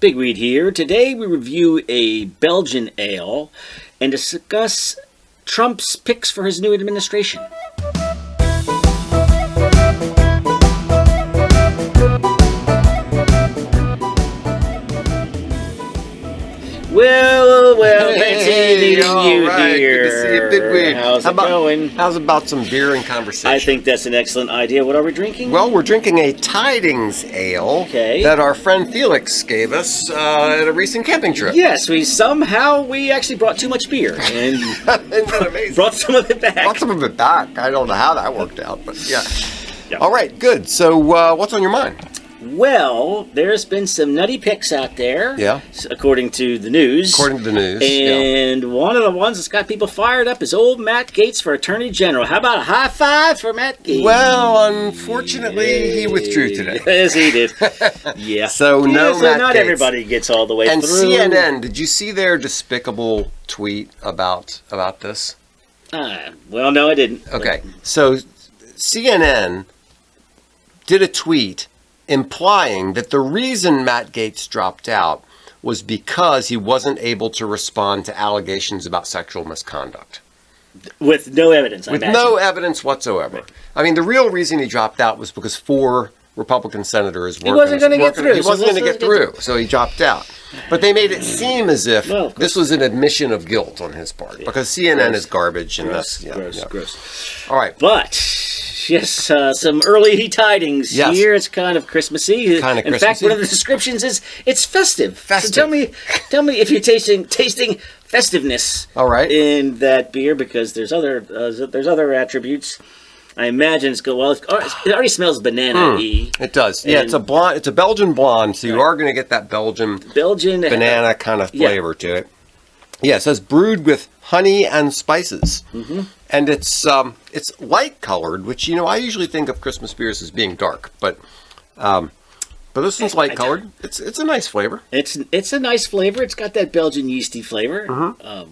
Big Reed here. Today we review a Belgian ale and discuss Trump's picks for his new administration. Well, fancy meeting you right. here. Good to see you, Big Reed. How's it going? How's about some beer and conversation? I think that's an excellent idea. What are we drinking? Well, we're drinking a Tidings ale that our friend Felix gave us at a recent camping trip. Yes, we actually brought too much beer and Isn't that amazing? brought some of it back. Brought some of it back. I don't know how that worked out, but yeah. Yep. All right, good. So what's on your mind? Well, there's been some nutty picks out there, according to the news. And one of the ones that's got people fired up is old Matt Gaetz for Attorney General. How about a high five for Matt Gaetz? Well, unfortunately, he withdrew today. Yes, he did. Yeah. So Matt not Gaetz. Everybody gets all the way and through. And CNN, did you see their despicable tweet about this? Well, no, I didn't. Okay, so CNN did a tweet implying that the reason Matt Gaetz dropped out was because he wasn't able to respond to allegations about sexual misconduct. With no evidence, With no evidence whatsoever. I mean, the real reason he dropped out was because 4 Republican senators He wasn't going to get through. He wasn't going to get through, so he dropped out. But they made it seem as if this was an admission of guilt on his part, because CNN is garbage. And gross. All right. But... yes, some early tidings here. It's kind of Christmassy. In fact, one of the descriptions is it's festive. So tell me if you're tasting festiveness. All right. In that beer, because there's other attributes. I imagine it's good. Well, it already smells banana-y. It does. Yeah, it's a blonde. It's a Belgian blonde, so you are going to get that Belgian banana kind of flavor to it. Yeah, it says brewed with honey and spices, and it's light colored, which I usually think of Christmas beers as being dark, but this one's light colored. It's a nice flavor. It's a nice flavor. It's got that Belgian yeasty flavor,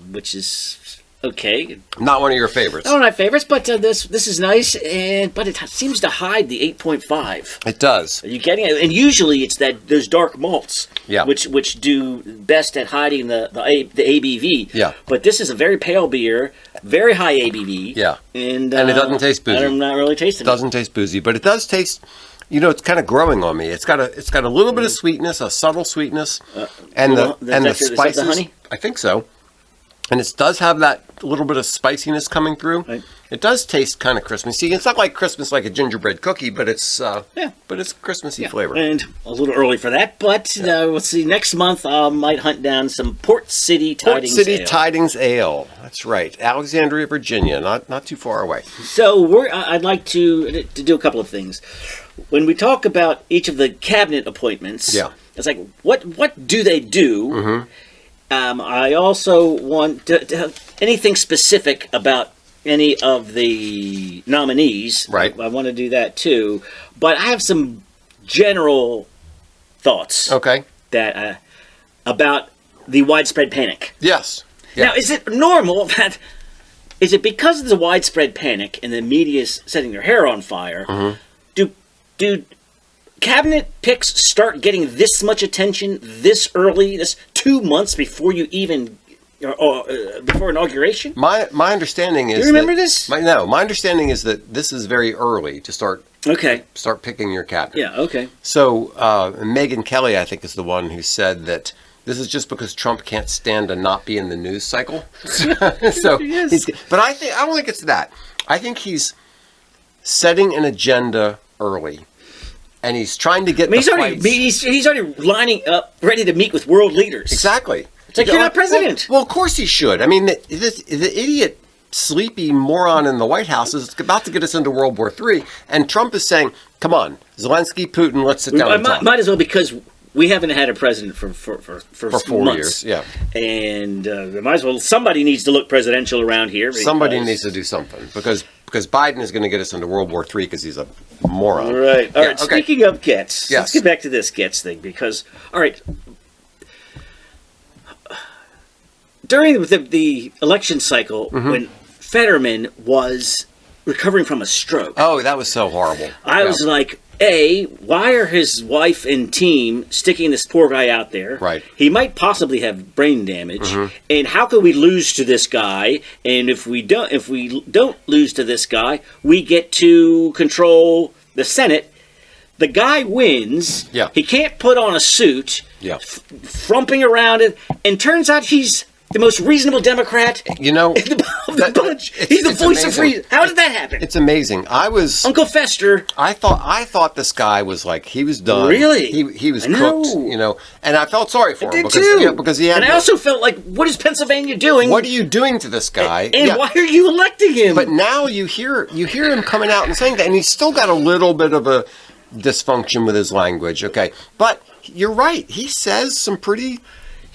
which is okay. Not one of your favorites. Not one of my favorites, but this is nice, but it seems to hide the 8.5. It does. Are you getting it? And usually it's those dark malts, which do best at hiding the ABV. Yeah. But this is a very pale beer, very high ABV. Yeah. And it doesn't taste boozy. I'm not really tasting it. It doesn't taste boozy, but it does taste. It's kind of growing on me. It's got a little bit of sweetness, a subtle sweetness, and the spices. The honey? I think so. And it does have that little bit of spiciness coming through. Right. It does taste kind of Christmassy. It's not like Christmas like a gingerbread cookie, but it's Christmassy flavor. And a little early for that, but we'll see. Next month I might hunt down some Port City Tidings Ale. That's right, Alexandria, Virginia, not too far away. So I'd like to do a couple of things. When we talk about each of the cabinet appointments, it's like what do they do? Mm-hmm. I also want to have anything specific about any of the nominees. Right. I want to do that too. But I have some general thoughts. Okay. That about the widespread panic. Yes. Now, is it normal that... is it because of the widespread panic and the media's setting their hair on fire, do cabinet picks start getting this much attention this early, this 2 months before you even before inauguration? My understanding is. Do you remember this? My understanding is that this is very early to start. Start picking your cabinet. Yeah. Okay. So Megyn Kelly, I think, is the one who said that this is just because Trump can't stand to not be in the news cycle. So, but I don't think it's that. I think he's setting an agenda early. And he's trying to get he's already lining up, ready to meet with world leaders. Exactly. It's like you're not president. Well, of course he should. I mean, the idiot, sleepy moron in the White House is about to get us into World War III, and Trump is saying, "Come on, Zelensky, Putin, let's sit down and talk." Might as well, because we haven't had a president for 4 months. Yeah. And might as well. Somebody needs to look presidential around here. Somebody needs to do something because Biden is going to get us into World War III because he's a moron. Right. All right. Okay. Speaking of Gaetz, let's get back to this Gaetz thing because, all right, during the election cycle when Fetterman was recovering from a stroke. Oh, that was so horrible. I was like, why are his wife and team sticking this poor guy out there? Right. He might possibly have brain damage. And how could we lose to this guy? And if we don't lose to this guy, we get to control the Senate. The guy wins. Yeah. He can't put on a suit. Yeah. Frumping around it, and turns out he's the most reasonable Democrat of the bunch. He's the voice of reason. How did that happen? It's amazing. Uncle Fester. I thought this guy was like, he was done. Really? He was cooked, and I felt sorry for him because he had. And I also felt like, what is Pennsylvania doing? What are you doing to this guy? And why are you electing him? But now you hear him coming out and saying that, and he's still got a little bit of a dysfunction with his language. Okay, but you're right. He says some pretty.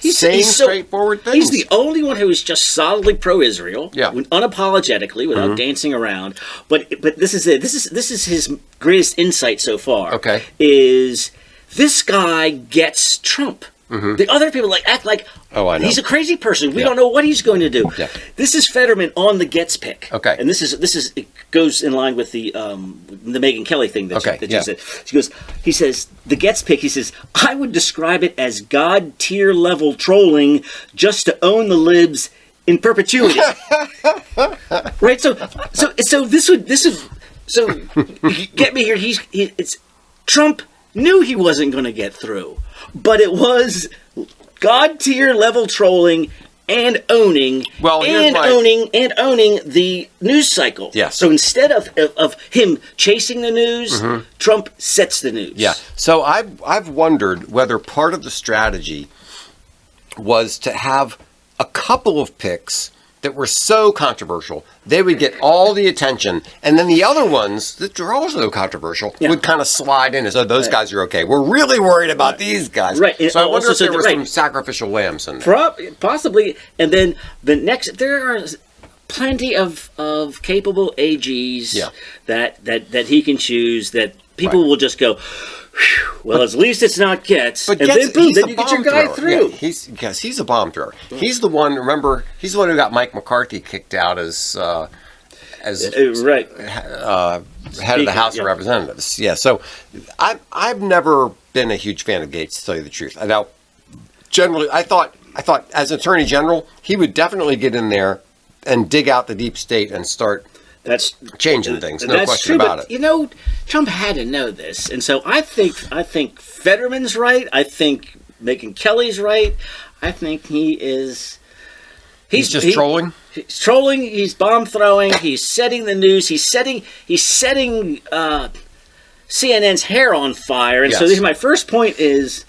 Straightforward things. He's the only one who is just solidly pro-Israel, unapologetically, without dancing around. But this is it. This is his greatest insight so far. Okay, is this guy gets Trump? The other people act like he's a crazy person. We don't know what he's going to do. Yeah. This is Fetterman on the Gaetz pick. Okay, and this is it goes in line with the Megyn Kelly thing that you said. He says the Gaetz pick. He says, I would describe it as God tier level trolling just to own the libs in perpetuity. Right. So this would get me here. It's Trump knew he wasn't going to get through. But it was God tier level trolling and owning the news cycle. Yes. So instead of him chasing the news, Trump sets the news. Yeah. So I've wondered whether part of the strategy was to have a couple of picks that were so controversial, they would get all the attention, and then the other ones that are also controversial would kind of slide in as though those guys are okay. We're really worried about these guys. Right. So I wonder if there were some sacrificial lambs in there. Possibly. And then there are plenty of capable AGs that he can choose that people will just go, well, at least it's not Gaetz. But and then you get your guy through. Yeah, he's a bomb thrower. He's the one. Remember, he's the one who got Mike McCarthy kicked out as head of the House of Representatives. Yeah. So I've never been a huge fan of Gaetz, to tell you the truth. Now, generally, I thought as Attorney General, he would definitely get in there and dig out the deep state and start. That's changing things, no question about it. Trump had to know this, and so I think Fetterman's right. I think Megyn Kelly's right. I think he's just trolling. He's trolling. He's bomb throwing. He's setting the news. He's setting CNN's hair on fire. And so my first point is,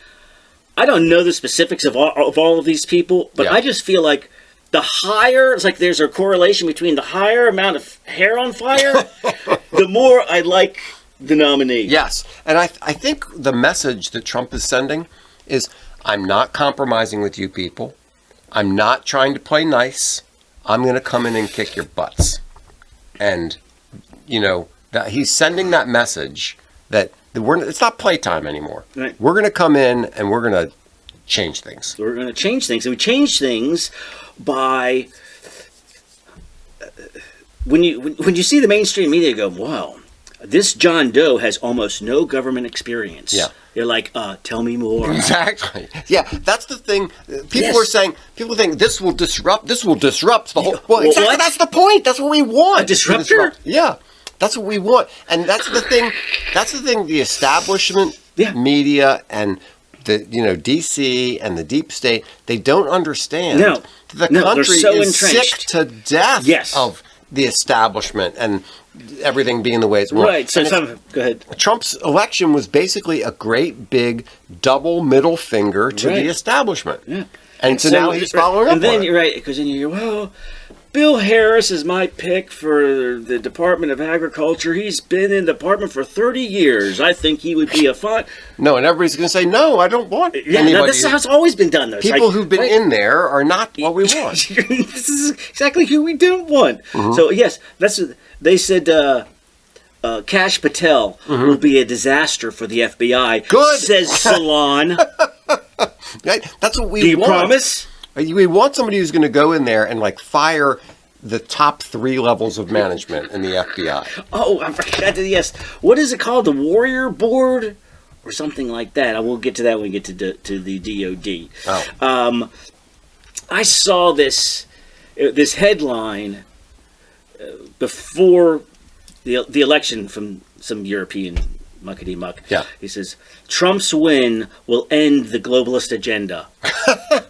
I don't know the specifics of all of these people, but I just feel like. The higher, it's like there's a correlation between the higher amount of hair on fire, the more I like the nominee. Yes. And I think the message that Trump is sending is, I'm not compromising with you people. I'm not trying to play nice. I'm going to come in and kick your butts. And, that he's sending that message that it's not playtime anymore. Right. We're going to come in and we're going to change things. We're going to change things. And we change things by when you see the mainstream media go, wow, this John Doe has almost no government experience. Yeah. They're like, tell me more. Exactly. Yeah, that's the thing. People think this will disrupt the whole. Well, exactly. What? That's the point. That's what we want. A disruptor? Yeah. That's what we want. And that's the thing. The establishment media and the DC and the deep state, they don't understand. No. The country so is entrenched. sick to death of the establishment and everything being the way it's going. Right. So go ahead. Trump's election was basically a great big double middle finger to the establishment. Yeah. And so now he's following up. And then you're right, because then you're, well, Bill Harris is my pick for the Department of Agriculture. He's been in the department for 30 years. I think he would be a fine. No, and everybody's going to say, no, I don't want anybody. No, this is how it's always been done, though. People who've been in there are not what we want. This is exactly who we don't want. Mm-hmm. So, yes, they said Kash Patel will be a disaster for the FBI. Good. Says Salon. That's what we want. Do you promise? We want somebody who's going to go in there and fire the top 3 levels of management in the FBI. Oh, I forgot to, yes. What is it called? The Warrior Board? Or something like that. I will get to that when we get to the DOD. Oh. I saw this headline before the election from some European muckety muck. Yeah. He says, Trump's win will end the globalist agenda.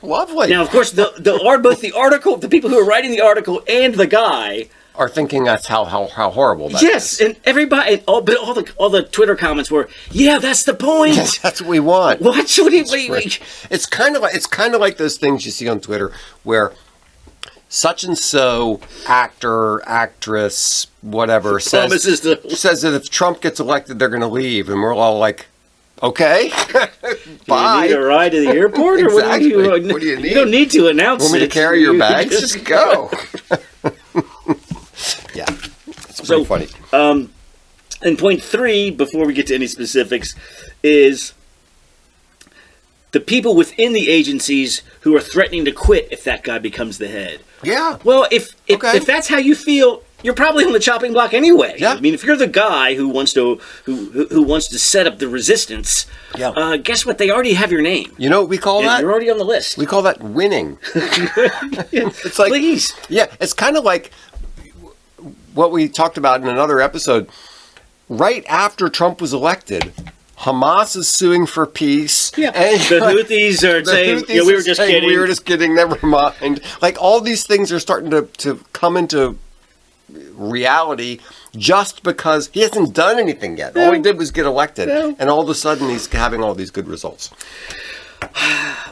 Lovely. Now, of course, both the article, the people who are writing the article, and the guy are thinking that's how horrible that is. Yes, and everybody, all the Twitter comments were, yeah, that's the point. Yes, that's what we want. What? It's kind of like those things you see on Twitter where such and so actor, actress, whatever says that if Trump gets elected, they're going to leave, and we're all like, okay, bye. You need a ride to the airport, or exactly. What do you need? You don't need to announce it. Want me to carry your bags? Just go. Yeah, it's pretty funny. And point 3, before we get to any specifics, is the people within the agencies who are threatening to quit if that guy becomes the head. Yeah. Well, if that's how you feel, you're probably on the chopping block anyway. Yeah. I mean, if you're the guy who wants to set up the resistance, guess what? They already have your name. You know what we call that? You're already on the list. We call that winning. It's like, please. Yeah, it's kind of like what we talked about in another episode. Right after Trump was elected, Hamas is suing for peace. Yeah. And the Houthis are saying, we were just kidding. We were just kidding, never mind. Like, all these things are starting to come into reality just because he hasn't done anything yet. All he did was get elected. And all of a sudden, he's having all these good results.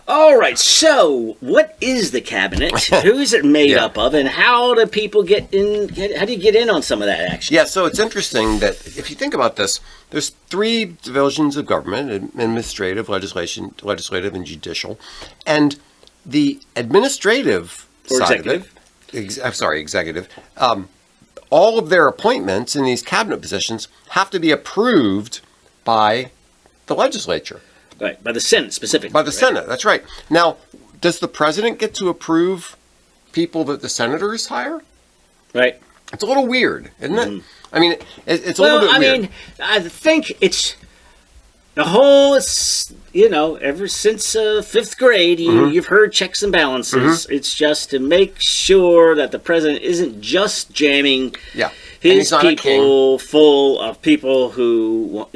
All right, so what is the cabinet? Who is it made up of, and how do people get in? How do you get in on some of that action? Yeah, so it's interesting that if you think about this, there's 3 divisions of government: administrative, legislative, and judicial. And the administrative side of it, executive. All of their appointments in these cabinet positions have to be approved by the legislature. Right, by the Senate specifically. By the Senate, that's right. Now, does the president get to approve people that the senators hire? Right. It's a little weird, isn't it? I mean, it's a little bit weird. Well, I mean, I think it's the whole, ever since 5th grade, you've heard checks and balances. It's just to make sure that the president isn't just jamming his people full of people who,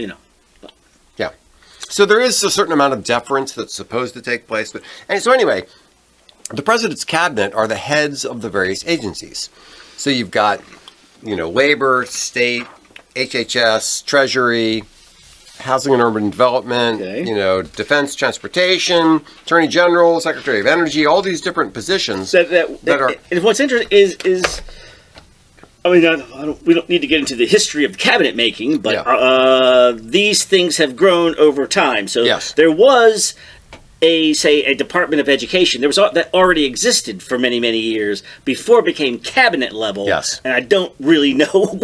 So there is a certain amount of deference that's supposed to take place. So anyway, the president's cabinet are the heads of the various agencies. So you've got, labor, state, HHS, Treasury, Housing and Urban Development, Defense, Transportation, Attorney General, Secretary of Energy, all these different positions that are... And what's interesting is we don't need to get into the history of cabinet making, but these things have grown over time. So there was a Department of Education. There was that already existed for many, many years before it became cabinet level. Yes. And I don't really know.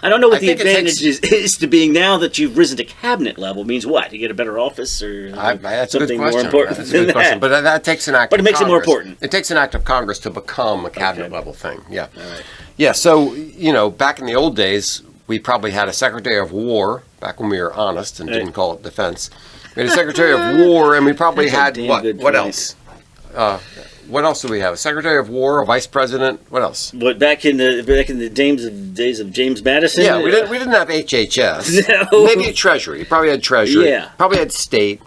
I don't know what the advantage is to being now that you've risen to cabinet level. It means what? You get a better office or that's something a good more important That's a good question. But that takes an act of Congress. But it makes it more important. It takes an act of Congress to become a cabinet level thing. Yeah. All right. Yeah, so, back in the old days, we probably had a Secretary of War, back when we were honest and didn't call it defense. We had a Secretary of War, and we probably had, what else? What else do we have? A Secretary of War, a Vice President, what else? What, back in the days of James Madison? Yeah, we didn't have HHS. No. Maybe Treasury. Probably had Treasury. Yeah. Probably had State.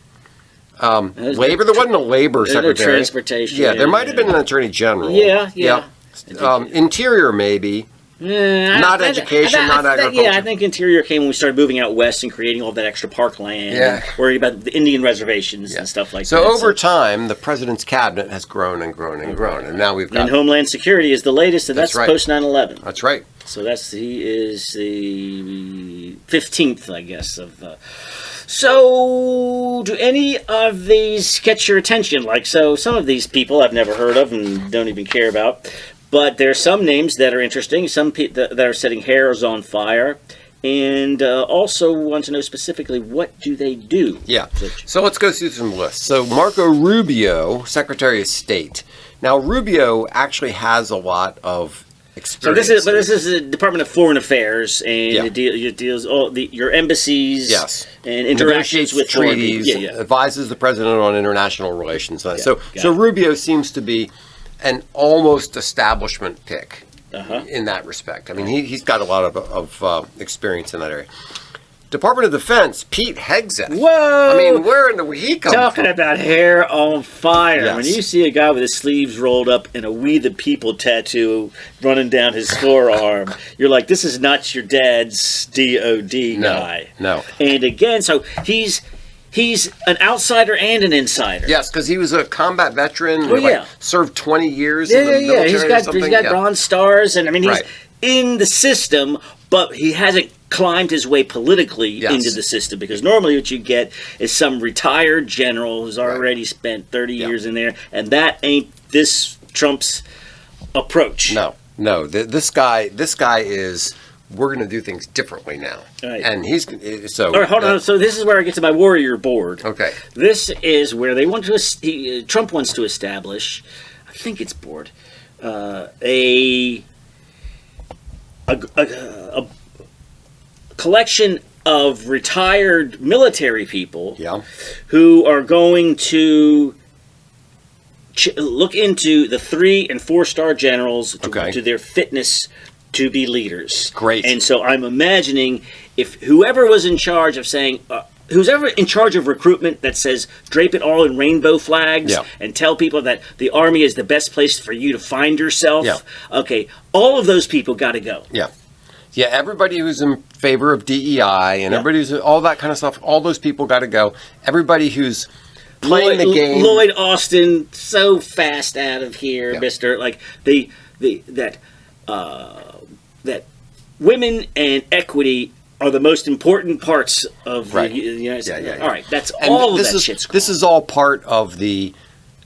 Labor, there wasn't a Labor Secretary. Transportation. Yeah, there might have been an Attorney General. Yeah. Interior, maybe. Not education, not agriculture. I think Interior came when we started moving out west and creating all that extra parkland. Yeah. And worrying about the Indian reservations and stuff like that. So over time, the president's cabinet has grown and grown and grown. And now we've got... And Homeland Security is the latest, and that's post 9/11. That's right. So he is the 15th, I guess, So, do any of these catch your attention? Some of these people I've never heard of and don't even care about. But there are some names that are interesting, some that are setting hairs on fire, and also want to know specifically what do they do. Yeah, so let's go through some lists. So Marco Rubio, Secretary of State. Now Rubio actually has a lot of So this is the Department of Foreign Affairs, and it deals all your embassies, and interactions with treaties, advises the president on international relations. So Rubio seems to be an almost establishment pick in that respect. I mean, he's got a lot of experience in that area. Department of Defense, Pete Hegseth. Whoa! I mean, where in the he come Talking from? about hair on fire. Yes. When you see a guy with his sleeves rolled up and a "We the People" tattoo running down his forearm, you're like, this is not your dad's DOD guy. No. And again, so he's an outsider and an insider. Yes, because he was a combat veteran. Served 20 years in the military. He's got Bronze Stars, and I mean, he's in the system, but he hasn't climbed his way politically into the system, because normally what you get is some retired general who's already spent 30 years in there, and that ain't this Trump's approach. No. This guy is, we're going to do things differently now. Right. And he's so. All right, hold on. So this is where I get to my warrior board. Okay. This is where they want to. Trump wants to establish. I think it's board. A collection of retired military people who are going to look into the 3- and 4-star generals to their fitness to be leaders. Great. And so I'm imagining if whoever was in charge of saying, who's ever in charge of recruitment that says drape it all in rainbow flags and tell people that the Army is the best place for you to find yourself. Okay, all of those people got to go. Yeah, everybody who's in favor of DEI and everybody who's all that kind of stuff, all those people got to go. Everybody who's playing the game. Lloyd Austin, so fast out of here, Mister. Like that women and equity are the most important parts of the United States. All right, that's all of that shit's. This is all part of the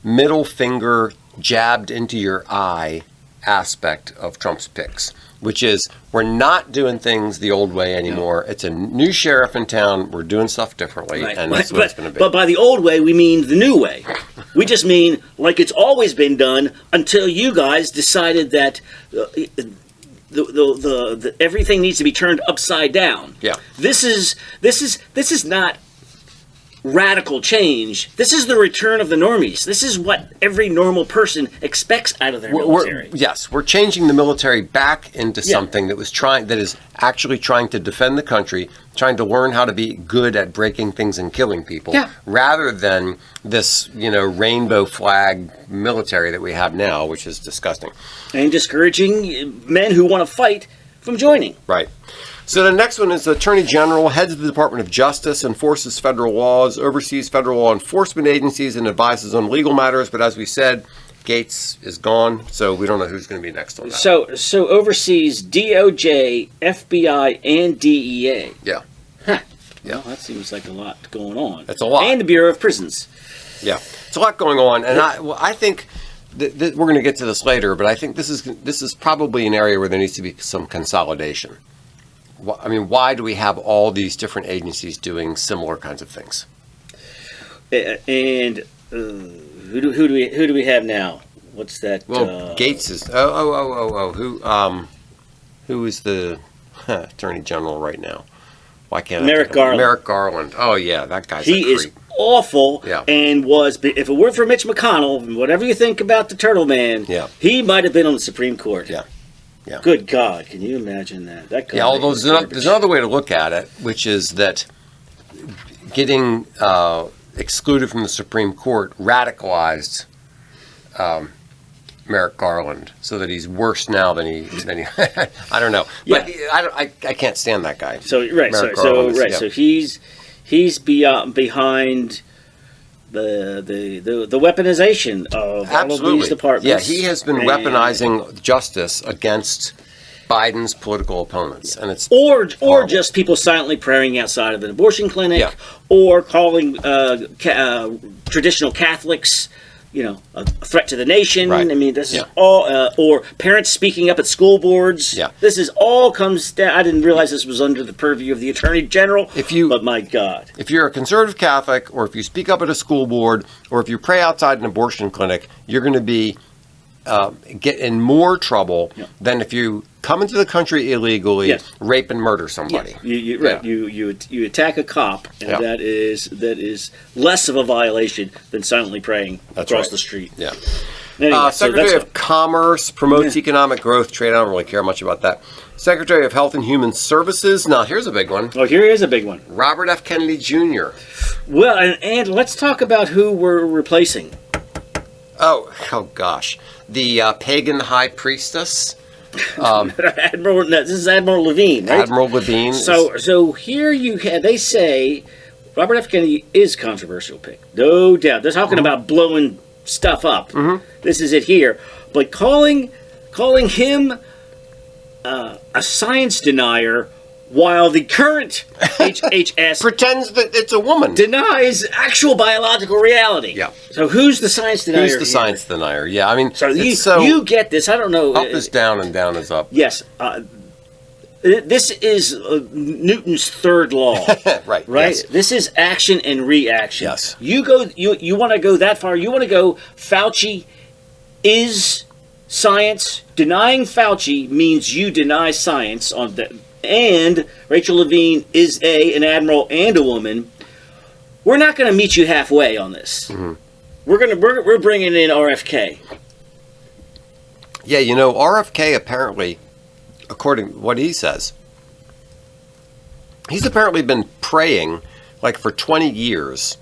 middle finger jabbed into your eye aspect of Trump's picks, which is we're not doing things the old way anymore. It's a new sheriff in town. We're doing stuff differently, and that's what it's going to be. But by the old way, we mean the new way. We just mean like it's always been done until you guys decided that the everything needs to be turned upside down. This is not radical change. This is the return of the normies. This is what every normal person expects out of their military. We're changing the military back into something that is actually trying to defend the country, trying to learn how to be good at breaking things and killing people, rather than this, rainbow flag military that we have now, which is disgusting. And discouraging men who want to fight from joining. Right. So the next one is the Attorney General, heads of the Department of Justice, enforces federal laws, oversees federal law enforcement agencies, and advises on legal matters. But as we said, Gaetz is gone, so we don't know who's going to be next on that. So oversees DOJ, FBI, and DEA. Well, that seems like a lot going on. It's a lot. And the Bureau of Prisons. Yeah, it's a lot going on, and I think we're going to get to this later, but I think this is probably an area where there needs to be some consolidation. I mean, why do we have all these different agencies doing similar kinds of things? And who do we have now? What's that? Well, Gaetz is. Who is the Attorney General right now? Why can't Merrick Garland? Merrick Garland. Oh yeah, that guy's. He is awful. And was, if it weren't for Mitch McConnell, whatever you think about the Turtle Man, he might have been on the Supreme Court. Yeah. Good God, can you imagine that? Although there's another way to look at it, which is that getting excluded from the Supreme Court radicalized Merrick Garland, so that he's worse now than he I don't know, but I can't stand that guy. So he's behind the weaponization of all of these departments. Yeah, he has been weaponizing justice against Biden's political opponents, and it's or just people silently praying outside of an abortion clinic, or calling traditional Catholics, a threat to the nation. Right. I mean, this is all, or parents speaking up at school boards. This is all comes down. I didn't realize this was under the purview of the Attorney General. But my God, if you're a conservative Catholic, or if you speak up at a school board, or if you pray outside an abortion clinic, you're going to be get in more trouble than if you come into the country illegally, rape and murder somebody. Yes. You attack a cop, and that is less of a violation than silently praying across the street. Yeah. Anyway, Secretary of Commerce promotes economic growth, trade. I don't really care much about that. Secretary of Health and Human Services. Now, here's a big one. Oh, here is a big one. Robert F. Kennedy Jr. Well, and let's talk about who we're replacing. Oh gosh. The pagan high priestess. This is Admiral Levine, right? Admiral Levine. So here they say Robert F. Kennedy is controversial pick. No doubt. They're talking about blowing stuff up. This is it here. But calling him a science denier while the current HHS pretends that it's a woman, denies actual biological reality. Yeah. So who's the science denier? Who's the science denier? Yeah, I mean, so you get this. I don't know. Up is down and down is up. Yes. This is Newton's third law. Right. Yes. This is action and reaction. Yes. You want to go that far. You want to go Fauci is science. Denying Fauci means you deny science on that. And Rachel Levine is an admiral and a woman. We're not going to meet you halfway on this. We're bringing in RFK. Yeah, RFK apparently, according to what he says, he's apparently been praying like for 20 years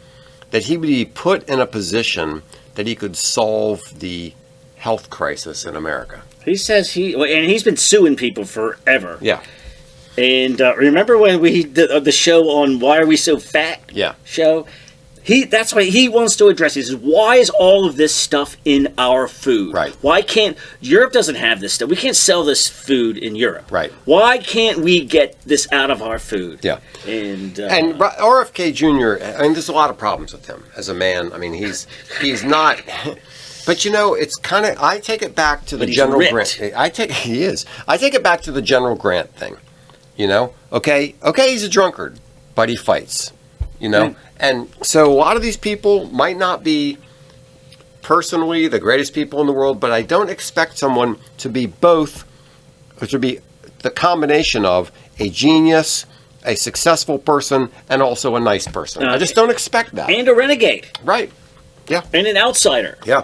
that he would be put in a position that he could solve the health crisis in America. He says and he's been suing people forever. Yeah. And remember when we did the show on Why Are We So Fat? Yeah. Show? That's why he wants to address it. He says, why is all of this stuff in our food? Right. Why can't... Europe doesn't have this stuff. We can't sell this food in Europe. Right. Why can't we get this out of our food? Yeah. And RFK Jr., I mean, there's a lot of problems with him as a man. I mean, he's not... But it's kind of... I take it back to the General Grant. He is. I take it back to the General Grant thing. Okay, he's a drunkard, but he fights, And so a lot of these people might not be personally the greatest people in the world, but I don't expect someone to be both, or to be the combination of a genius, a successful person, and also a nice person. I just don't expect that. And a renegade. Right. Yeah. And an outsider. Yeah.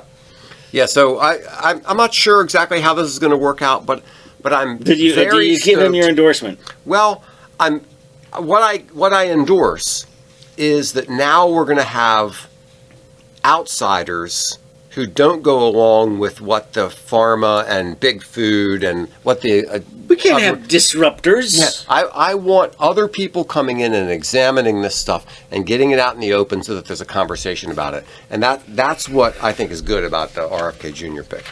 Yeah, so I'm not sure exactly how this is going to work out, but I'm Did you give him your endorsement? Well, what I endorse is that now we're going to have outsiders who don't go along with what the pharma and big food and what the we can't have disruptors. Yeah, I want other people coming in and examining this stuff and getting it out in the open so that there's a conversation about it. And that's what I think is good about the RFK Jr. pick.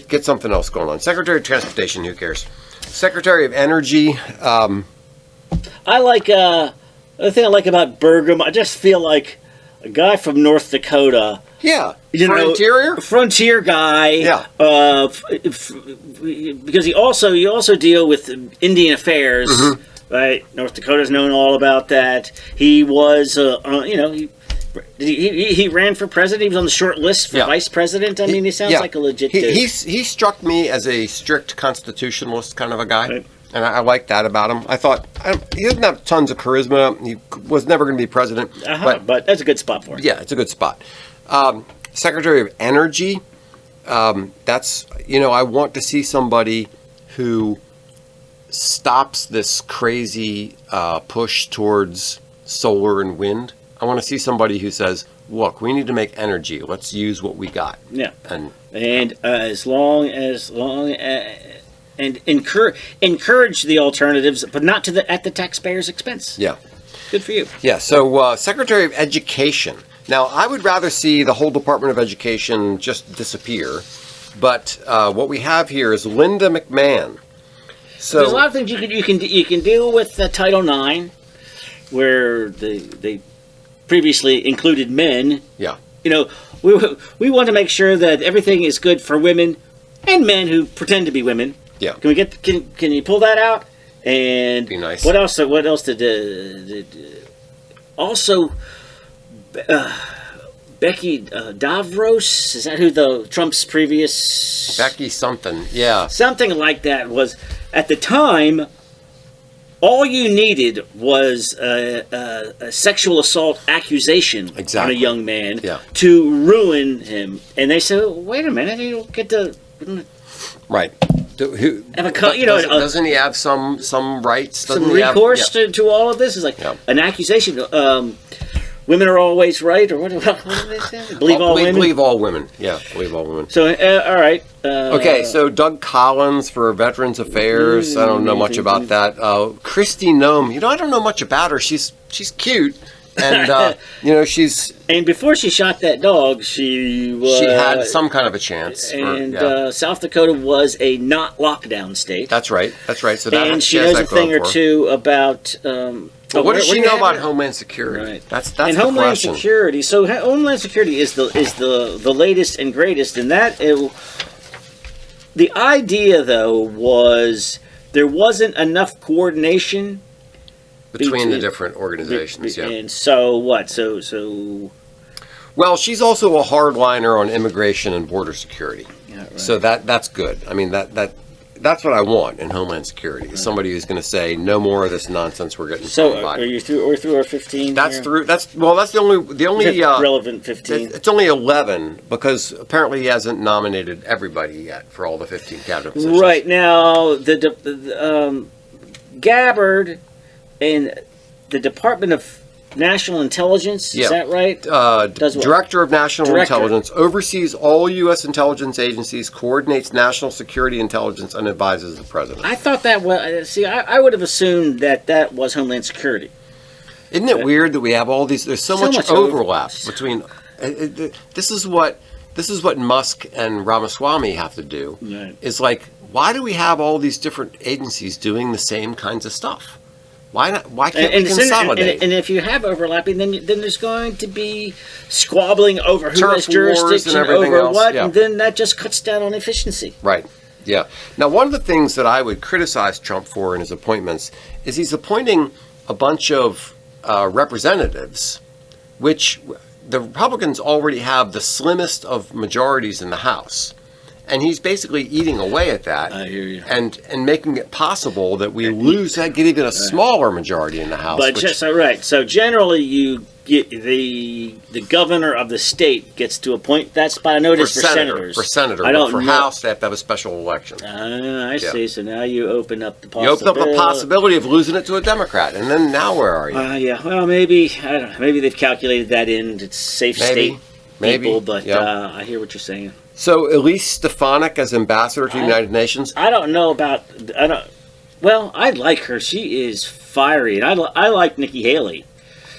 Get something else going on. Secretary of Transportation, who cares? Secretary of Energy. I like the thing I like about Burgum. I just feel like a guy from North Dakota. Yeah, frontier guy. Yeah, because you also deal with Indian affairs, right? North Dakota's known all about that. He was, he ran for president. He was on the short list for vice president. I mean, he sounds like a legit dude. He struck me as a strict constitutionalist kind of a guy. Right. And I like that about him. I thought he doesn't have tons of charisma. He was never going to be president. But that's a good spot for him. Yeah, it's a good spot. Secretary of Energy. That's, I want to see somebody who stops this crazy push towards solar and wind. I want to see somebody who says, look, we need to make energy. Let's use what we got. Yeah. And as long as and encourage the alternatives, but not at the taxpayer's expense. Yeah. Good for you. Yeah. So Secretary of Education. Now, I would rather see the whole Department of Education just disappear. But what we have here is Linda McMahon. So there's a lot of things you can deal with Title IX, where they previously included men. Yeah. We want to make sure that everything is good for women and men who pretend to be women. Yeah. Can you pull that out? And be nice. What else also Becky Davros, is that who Trump's previous... Becky something, yeah. Something like that was, at the time, all you needed was a sexual assault accusation on a young man to ruin him. And they said, wait a minute, you don't get to... Right. Doesn't he have some rights? Some recourse to all of this? Is like an accusation. Women are always right, or what do they say? Believe all women? Believe all women. Yeah, believe all women. So, all right. Okay, so Doug Collins for Veterans Affairs. I don't know much about that. Kristi Noem. I don't know much about her. She's cute. And, she's... And before she shot that dog, she had some kind of a chance. South Dakota was a not lockdown state. That's right. So and she knows a thing or two about... what does she know about Homeland Security? Right. That's and the Homeland question. Security. So Homeland Security is the latest and greatest, and that... the idea, though, was there wasn't enough coordination... Between the different organizations, And so what? So. Well, she's also a hardliner on immigration and border security. Yeah, right. So that's good. I mean that's what I want in Homeland Security. Right. Somebody who's going to say no more of this nonsense we're getting. So are you through? We're through our 15. That's here? through. That's the only relevant 15. It's only 11 because apparently he hasn't nominated everybody yet for all the 15 cabinet positions. Right now, the Gabbard. And the Department of National Intelligence, is that right? Director of National Intelligence oversees all U.S. intelligence agencies, coordinates national security intelligence, and advises the president. I thought that was... See, I would have assumed that was Homeland Security. Isn't it weird that we have all these... There's so much overlap between... This is what Musk and Ramaswamy have to do. Right. Is like, why do we have all these different agencies doing the same kinds of stuff? Why not? Why can't we consolidate? And if you have overlapping, then there's going to be squabbling over who Turf has jurisdiction over else. what, and then that just cuts down on efficiency. Right. Yeah. Now, one of the things that I would criticize Trump for in his appointments is he's appointing a bunch of representatives, which the Republicans already have the slimmest of majorities in the House. And he's basically eating away at that. I hear you. And making it possible that we get even a smaller majority in the House. But so generally you get the governor of the state gets to appoint that spot. I know it is for senators. For senator. But for House, they have to have a special election. I see. So now you open up the possibility. You open up the possibility of losing it to a Democrat. And then now where are you? Yeah. Well, maybe, I don't know. Maybe they've calculated that in. It's safe state people. But I hear what you're saying. So, Elisa Stefanik as ambassador to the United Nations? I don't know about... Well, I like her. She is fiery. And I like Nikki Haley.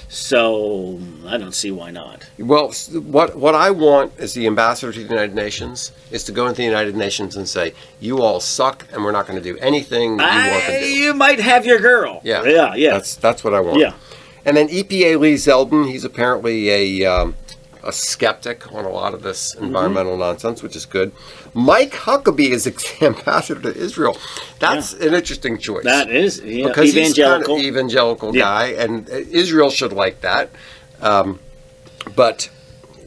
So, I don't see why not. Well, what I want as the ambassador to the United Nations is to go into the United Nations and say, you all suck and we're not going to do anything that you want to do. You might have your girl. Yeah. That's what I want. Yeah. And then EPA Lee Zeldin, he's apparently a skeptic on a lot of this environmental nonsense, which is good. Mike Huckabee is ambassador to Israel. That's an interesting choice. That is, because evangelical. He's kind of evangelical guy, and Israel should like that. But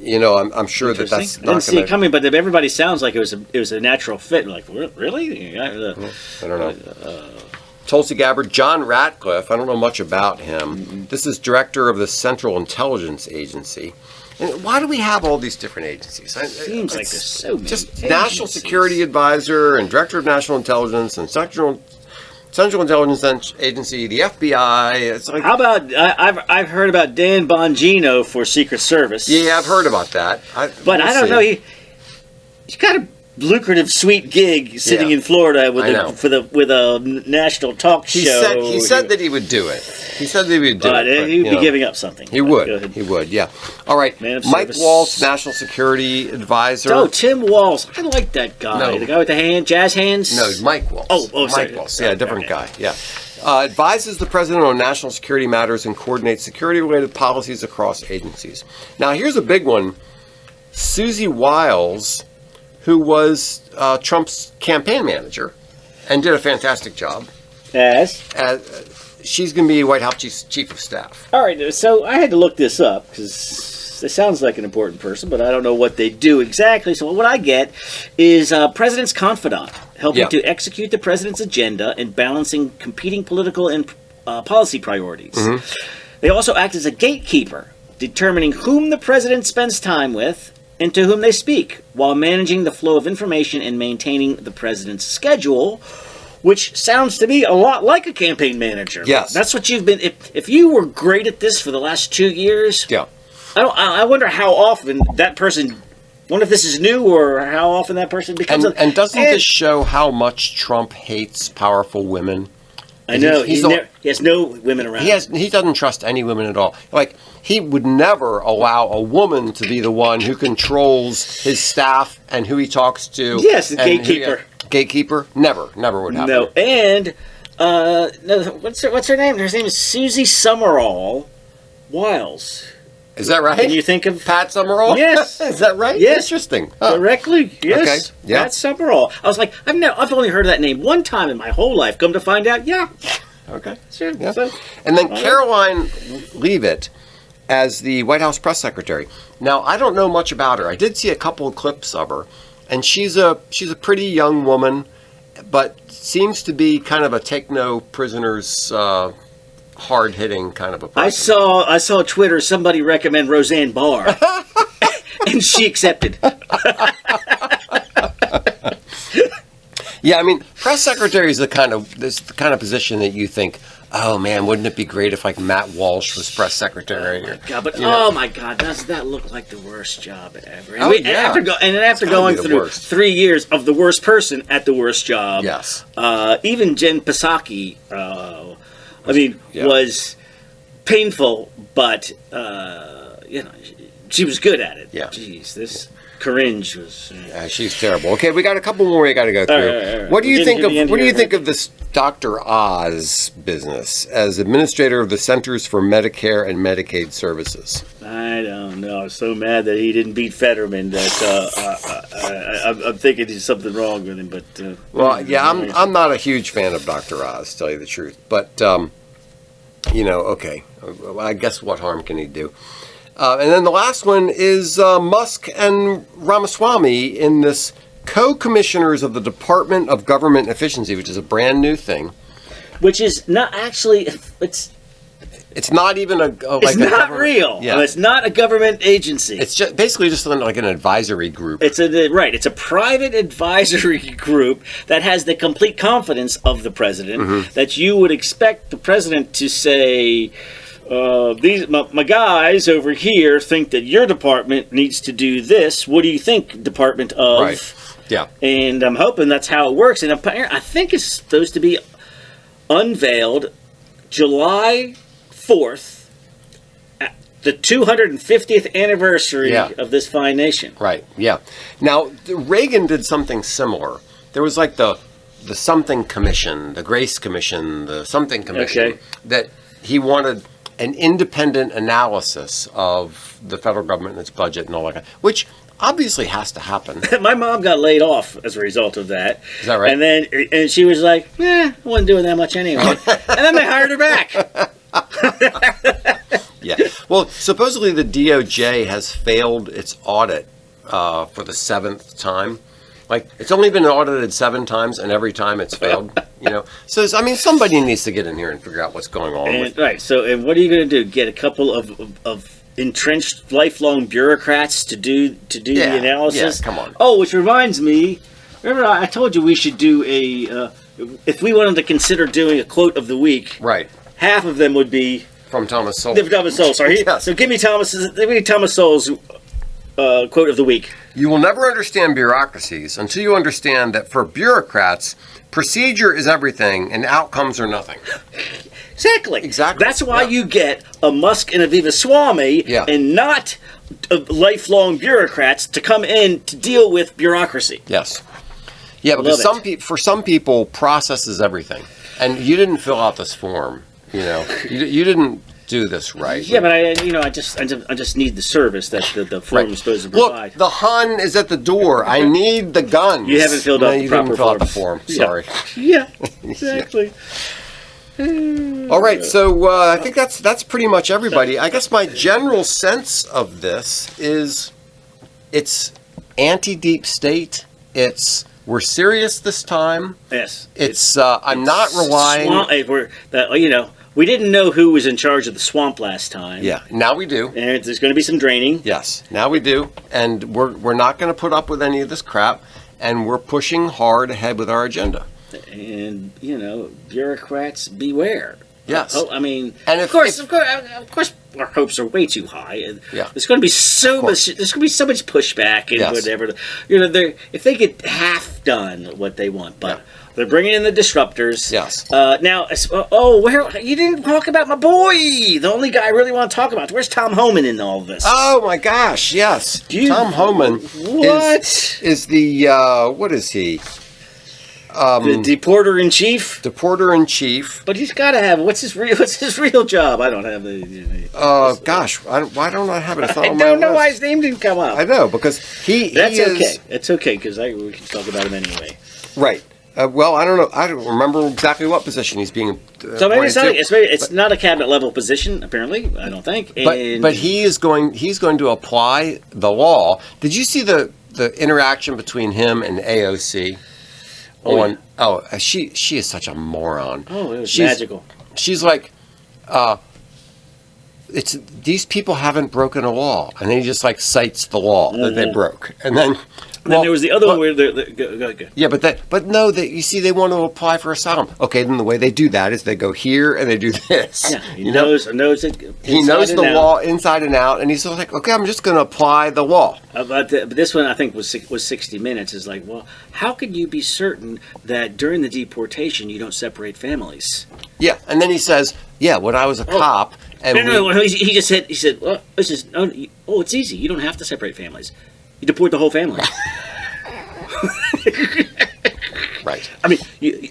I'm sure that's not going to... Didn't see it coming, but everybody sounds like it was a natural fit. Like, really? I don't know. Tulsi Gabbard, John Ratcliffe. I don't know much about him. This is director of the Central Intelligence Agency. And why do we have all these different agencies? Seems like there's so many. Just agencies. National Security Advisor and Director of National Intelligence and Central Intelligence Agency, the FBI. It's like, how about I've heard about Dan Bongino for Secret Service. Yeah, I've heard about that. But I don't know. He's got a lucrative, sweet gig sitting in Florida with a national talk show. He said that he would do it. He said that he would do it. But he would be giving up something. He would. He would, yeah. All right. Mike Waltz, National Security Advisor. Oh, Tim Walz. I like that guy. No. The guy with the jazz hands? No, Mike Waltz. Oh, sorry. Mike Waltz. Yeah, different guy. Yeah. Advises the president on national security matters and coordinates security-related policies across agencies. Now, here's a big one. Susie Wiles, who was Trump's campaign manager and did a fantastic job. Yes. She's going to be White House Chief of Staff. All right, so I had to look this up because sounds like an important person, but I don't know what they do exactly. So what I get is president's confidant, helping to execute the president's agenda and balancing competing political and policy priorities. They also act as a gatekeeper, determining whom the president spends time with and to whom they speak, while managing the flow of information and maintaining the president's schedule, which sounds to me a lot like a campaign manager. Yes. That's what you've been... If you were great at this for the last 2 years... Yeah. I wonder how often that person... I wonder if this is new or how often that person becomes... And doesn't this show how much Trump hates powerful women? I know. He has no women around. He doesn't trust any women at all. Like, he would never allow a woman to be the one who controls his staff and who he talks to. Yes, the gatekeeper. Gatekeeper? Never would happen. No, and what's her name? Her name is Susie Summerall Wiles. Is that right? Can you think of Pat Summerall? Yes. Is that right? Yes. Interesting. Directly. Yes. Okay. Yeah. Pat Summerall. I was like, I've only heard that name one time in my whole life. Come to find out, yeah. Okay. Sure. Yeah. So, and then Caroline Leavitt as the White House press secretary. Now, I don't know much about her. I did see a couple of clips of her, and she's a pretty young woman, but seems to be kind of a take no prisoners hard-hitting kind of a person. I saw Twitter somebody recommend Roseanne Barr, and she accepted. Yeah, I mean, press secretary is the kind of position that you think, oh man, wouldn't it be great if like Matt Walsh was press secretary? Oh my God, does that look like the worst job ever? And Oh, yeah. After going through 3 years of the worst person at the worst job, Yes. Even Jen Psaki, was painful, but she was good at it. Yeah. Jeez, this Coringe was. She's terrible. Okay, we got a couple more we got to go through. All right. What do you think of this Dr. Oz business as administrator of the Centers for Medicare and Medicaid Services? I don't know. I'm so mad that he didn't beat Fetterman that I'm thinking there's something wrong with him. But I'm not a huge fan of Dr. Oz, to tell you the truth. But okay, I guess what harm can he do? And then the last one is Musk and Ramaswamy in this co-commissioners of the Department of Government Efficiency, which is a brand new thing. Which is not actually, it's not even it's not real. Yeah. It's not a government agency. It's just basically just like an advisory group. It's a private advisory group that has the complete confidence of the president that you would expect the president to say, my guys over here think that your department needs to do this. What do you think, Department of? Right. Yeah. And I'm hoping that's how it works. And I think it's supposed to be unveiled July 4th, at the 250th anniversary of this fine nation. Right. Yeah. Now, Reagan did something similar. There was like the something commission, the Grace Commission, the something commission that he wanted an independent analysis of the federal government and its budget and all that, which obviously has to happen. My mom got laid off as a result of that. Is that right? And she was like, I wasn't doing that much anyway. And then they hired her back. Yeah. Well, supposedly the DOJ has failed its audit for the 7th time. Like, it's only been audited 7 times, and every time it's failed. So somebody needs to get in here and figure out what's going on. Right. So, and what are you going to do? Get a couple of entrenched, lifelong bureaucrats to do the analysis? Yeah, come on. Oh, which reminds me. Remember, I told you we should do if we wanted to consider doing a quote of the week. Right. Half of them would be from Thomas Sowell. Thomas Sowell. Sorry. Yes. So give me Thomas Sowell's quote of the week. You will never understand bureaucracies until you understand that for bureaucrats, procedure is everything and outcomes are nothing. Exactly. That's why you get a Musk and a Vivaswamy and not lifelong bureaucrats to come in to deal with bureaucracy. Yes. Yeah, because for some people, process is everything. And you didn't fill out this form. You didn't do this right. Yeah, but I just need the service that the form is supposed to provide. Look, the Hun is at the door. I need the guns. You haven't filled out the proper form. Sorry. Yeah, exactly. All right, so I think that's pretty much everybody. I guess my general sense of this is it's anti-deep state. We're serious this time. Yes. I'm not relying. We didn't know who was in charge of the swamp last time. Yeah, now we do. And there's going to be some draining. Yes, now we do. And we're not going to put up with any of this crap. And we're pushing hard ahead with our agenda. And, bureaucrats, beware. Yes. And of course, our hopes are way too high. Yeah. There's going to be so much. There's going to be so much pushback and whatever. If they get half done what they want, but they're bringing in the disruptors. Yes. Now, where you didn't talk about my boy, the only guy I really want to talk about. Where's Tom Homan in all of this? Oh my gosh, yes. Tom Homan is the what is he? The deporter in chief. Deporter in chief. But he's got to have what's his real job? I don't have the. Gosh, why don't I have it? I don't know why his name didn't come up. I know because That's okay. It's okay because we can talk about him anyway. Right. Well, I don't know. I don't remember exactly what position he's being. So maybe it's not a cabinet level position. Apparently, I don't think. But he's going to apply the law. Did you see the interaction between him and AOC? She is such a moron. Oh, it was magical. She's like, these people haven't broken a law, and then he just cites the law that they broke, and then. Then there was the other one where go. Yeah, you see, they want to apply for asylum. Okay, then the way they do that is they go here and they do this. Yeah, he knows it. He knows the law inside and out, and he's like, okay, I'm just going to apply the law. But this one, I think, was 60 Minutes. Is like, well, how can you be certain that during the deportation you don't separate families? Yeah, and then he says, when I was a cop, and he just said, well, it's easy. You don't have to separate families. You deport the whole family. Right.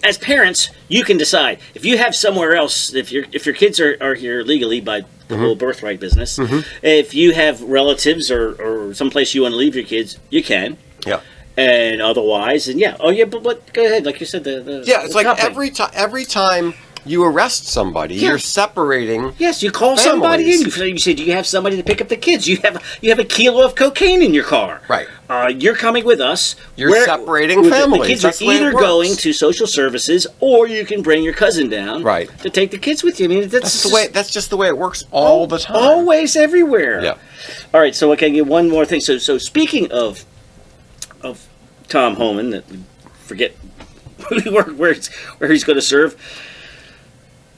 As parents, you can decide if you have somewhere else. If your kids are here legally by the whole birthright business, if you have relatives or someplace you want to leave your kids, you can. Yeah. And otherwise, but go ahead. Like you said, it's like every time you arrest somebody, you're separating. Yes, you call somebody in. You say, "Do you have somebody to pick up the kids? You have a kilo of cocaine in your car. Right. You're coming with us. You're separating families. The kids are either going to social services, or you can bring your cousin down. Right. To take the kids with you. That's just the way it works all the time. Always, everywhere. Yeah. All right. So okay, one more thing. So speaking of Tom Homan, that we forget where he's going to serve.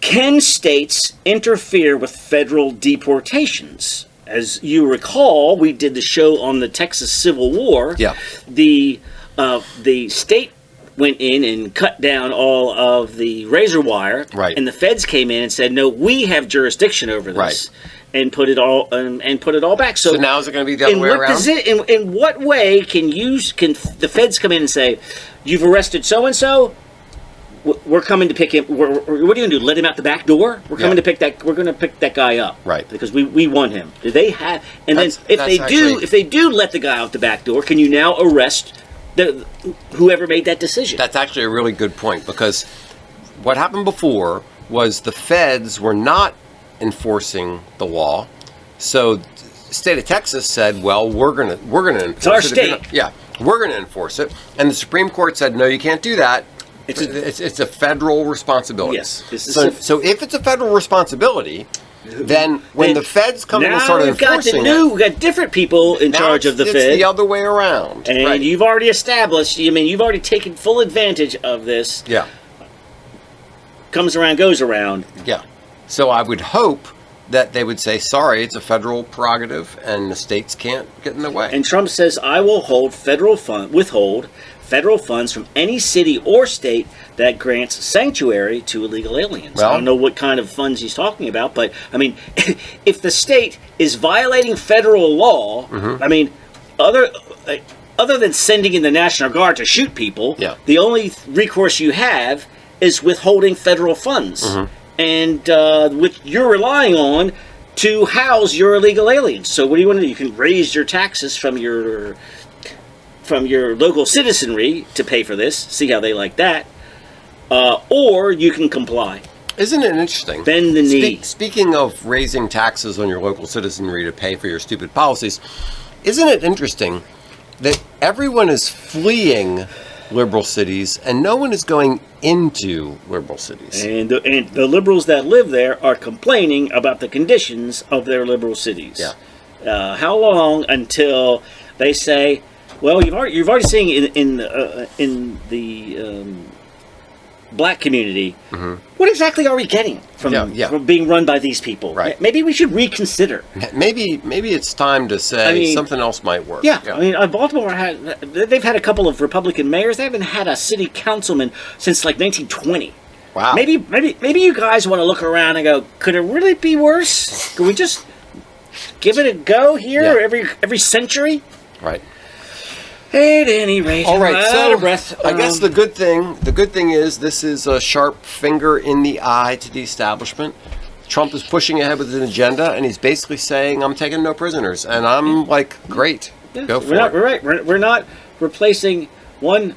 Can states interfere with federal deportations? As you recall, we did the show on the Texas Civil War. Yeah. The state went in and cut down all of the razor wire. Right. And the feds came in and said, "No, we have jurisdiction over this." Right. And put it all back. So now is it going to be the other way around? In what way can the feds come in and say, "You've arrested so and so"? We're coming to pick him. What are you going to do? Let him out the back door? We're coming to pick that. We're going to pick that guy up, right? Because we want him. Do they have? And then if they do let the guy out the back door, can you now arrest whoever made that decision? That's actually a really good point, because what happened before was the feds were not enforcing the law, so the state of Texas said, "Well, we're gonna enforce it." It's our state. We're going to enforce it, and the Supreme Court said, "No, you can't do that. It's a federal responsibility." Yes. So if it's a federal resposibility, then when the feds come in and start enforcing we've got different people in charge of the Fed. It's the other way around. And you've already established, you've already taken full advantage of this. Yeah. Comes around, goes around. Yeah. So I would hope that they would say, sorry, it's a federal prerogative and the states can't get in the way. And Trump says, I will withhold federal funds from any city or state that grants sanctuary to illegal aliens. Well, I don't know what kind of funds he's talking about, but if the state is violating federal law, other than sending in the National Guard to shoot people, the only recourse you have is withholding federal funds. And which you're relying on to house your illegal aliens. So what do you want to do? You can raise your taxes from your local citizenry to pay for this. See how they like that. Or you can comply. Isn't it interesting? Bend the knee. Speaking of raising taxes on your local citizenry to pay for your stupid policies, isn't it interesting that everyone is fleeing liberal cities and no one is going into liberal cities? And the liberals that live there are complaining about the conditions of their liberal cities. Yeah. How long until they say, well, you've already seen in the black community, what exactly are we getting from being run by these people? Right. Maybe we should reconsider. Maybe it's time to say something else might work. Yeah. I mean, Baltimore they've had a couple of Republican mayors. They haven't had a city councilman since like 1920. Wow. Maybe you guys want to look around and go, could it really be worse? Could we just give it a go here every century? Right. At any rate, all right. I'm out of breath. I guess the good thing is this is a sharp finger in the eye to the establishment. Trump is pushing ahead with an agenda, and he's basically saying, "I'm taking no prisoners," and I'm like, "Great, go for it." We're right. We're not replacing the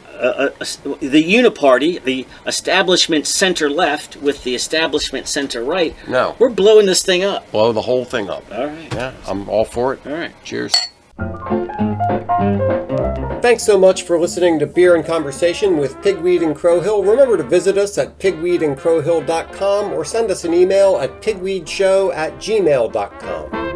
uniparty, the establishment center left, with the establishment center right. No, we're blowing this thing up. Blow the whole thing up. All right. Yeah, I'm all for it. All right. Cheers. Thanks so much for listening to Beer and Conversation with Pigweed and Crowhill. Remember to visit us at pigweedandcrowhill.com or send us an email at pigweedshow@gmail.com.